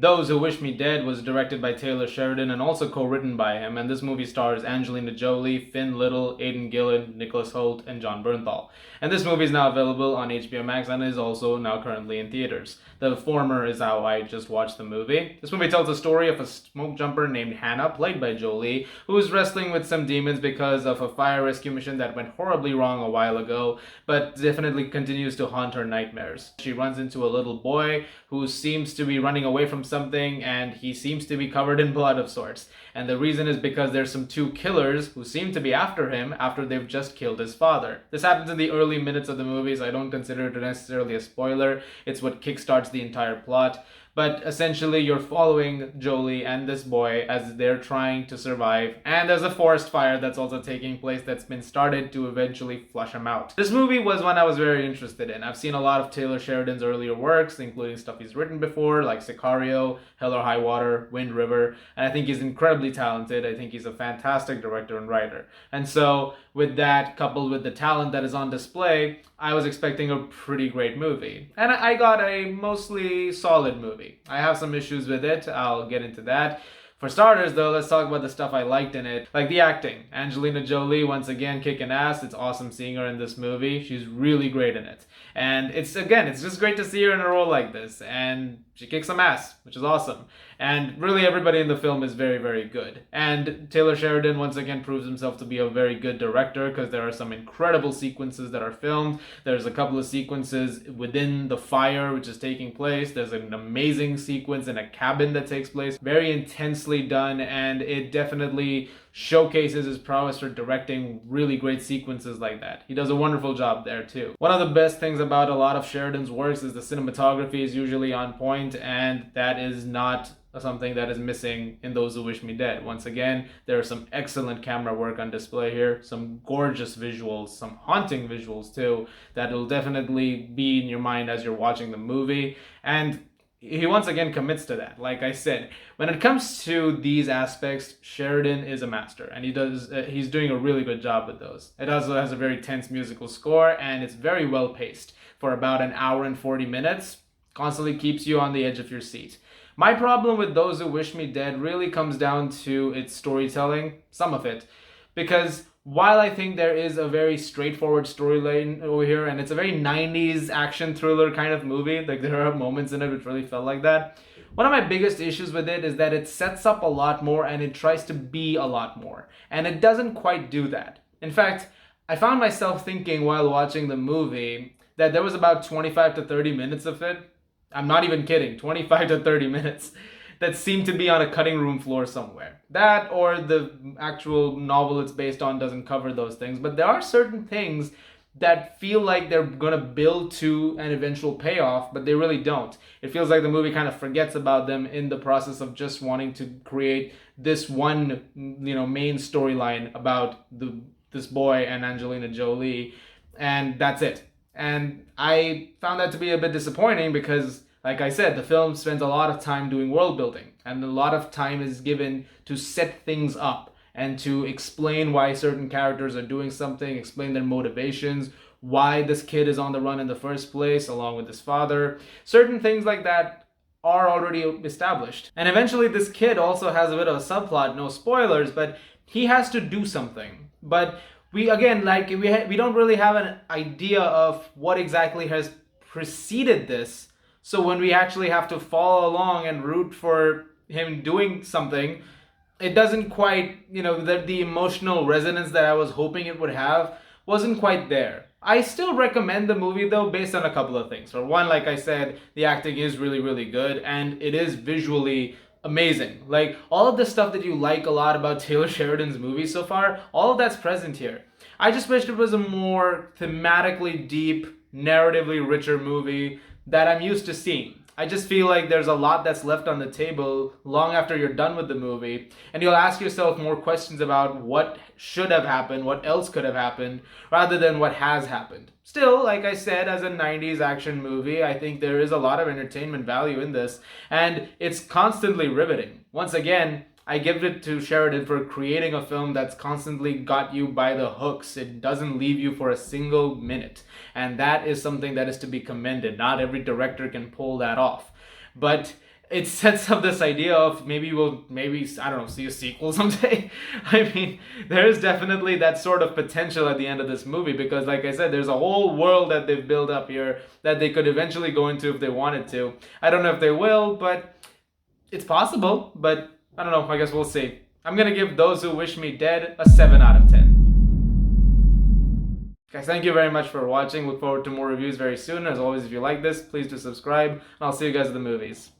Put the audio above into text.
Those Who Wish Me Dead was directed by Taylor Sheridan and also co-written by him, and this movie stars Angelina Jolie, Finn Little, Aidan Gillen, Nicholas Hoult, and Jon Bernthal. And this movie is now available on HBO Max and is also now currently in theaters. The former is how I just watched the movie. This movie tells the story of a smoke jumper named Hannah, played by Jolie, who is wrestling with some demons because of a fire rescue mission that went horribly wrong a while ago, but definitely continues to haunt her nightmares. She runs into a little boy who seems to be running away from something, and he seems to be covered in blood of sorts. And the reason is because there's some two killers who seem to be after him after they've just killed his father. This happens in the early minutes of the movie, so I don't consider it necessarily a spoiler. It's what kickstarts the entire plot. But essentially, you're following Jolie and this boy as they're trying to survive. And there's a forest fire that's also taking place that's been started to eventually flush him out. This movie was one I was very interested in. I've seen a lot of Taylor Sheridan's earlier works, including stuff he's written before, like Sicario, Hell or High Water, Wind River. And I think he's incredibly talented. I think he's a fantastic director and writer. And so, with that, coupled with the talent that is on display, I was expecting a pretty great movie. And I got a mostly solid movie. I have some issues with it. I'll get into that. For starters, though, let's talk about the stuff I liked in it. Like the acting. Angelina Jolie, once again, kicking ass. It's awesome seeing her in this movie. She's really great in it. And it's just great to see her in a role like this. And she kicks some ass, which is awesome. And really everybody in the film is very, very good. And Taylor Sheridan once again proves himself to be a very good director because there are some incredible sequences that are filmed. There's a couple of sequences within the fire which is taking place. There's an amazing sequence in a cabin that takes place. Very intensely done, and it definitely showcases his prowess for directing really great sequences like that. He does a wonderful job there too. One of the best things about a lot of Sheridan's works is the cinematography is usually on point, and that is not something that is missing in Those Who Wish Me Dead. Once again, there is some excellent camera work on display here, some gorgeous visuals, some haunting visuals too, that will definitely be in your mind as you're watching the movie. And he once again commits to that. Like I said, when it comes to these aspects, Sheridan is a master, and he's doing a really good job with those. It also has a very tense musical score, and it's very well paced for about an hour and 40 minutes. Constantly keeps you on the edge of your seat. My problem with Those Who Wish Me Dead really comes down to its storytelling, some of it, because while I think there is a very straightforward storyline over here, and it's a very 90s action thriller kind of movie, like there are moments in it which really felt like that, one of my biggest issues with it is that it sets up a lot more and it tries to be a lot more. And it doesn't quite do that. In fact, I found myself thinking while watching the movie that there was about 25 to 30 minutes of it. I'm not even kidding, 25 to 30 minutes that seem to be on a cutting room floor somewhere. That or the actual novel it's based on doesn't cover those things, but there are certain things that feel like they're gonna build to an eventual payoff, but they really don't. It feels like the movie kind of forgets about them in the process of just wanting to create this one, main storyline about this boy and Angelina Jolie, and that's it. And I found that to be a bit disappointing because, like I said, the film spends a lot of time doing world building, and a lot of time is given to set things up and to explain why certain characters are doing something, explain their motivations, why this kid is on the run in the first place, along with his father. Certain things like that are already established. And eventually this kid also has a bit of a subplot, no spoilers, but he has to do something. But we don't really have an idea of what exactly has preceded this. So when we actually have to follow along and root for him doing something, it doesn't quite, the emotional resonance that I was hoping it would have wasn't quite there. I still recommend the movie though, based on a couple of things. For one, like I said, the acting is really, really good, and it is visually amazing. Like, all of the stuff that you like a lot about Taylor Sheridan's movies so far, all of that's present here. I just wished it was a more thematically deep, narratively richer movie that I'm used to seeing. I just feel like there's a lot that's left on the table long after you're done with the movie, and you'll ask yourself more questions about what should have happened, what else could have happened, rather than what has happened. Still, like I said, as a 90s action movie, I think there is a lot of entertainment value in this, and it's constantly riveting. Once again, I give it to Sheridan for creating a film that's constantly got you by the hooks. It doesn't leave you for a single minute. And that is something that is to be commended. Not every director can pull that off. But it sets up this idea of maybe I don't know, see a sequel someday. I mean, there is definitely that sort of potential at the end of this movie because, like I said, there's a whole world that they've built up here that they could eventually go into if they wanted to. I don't know if they will, but it's possible. But I don't know. I guess we'll see. I'm gonna give Those Who Wish Me Dead a 7 out of 10. Guys, thank you very much for watching. Look forward to more reviews very soon. As always, if you like this, please do subscribe, and I'll see you guys at the movies.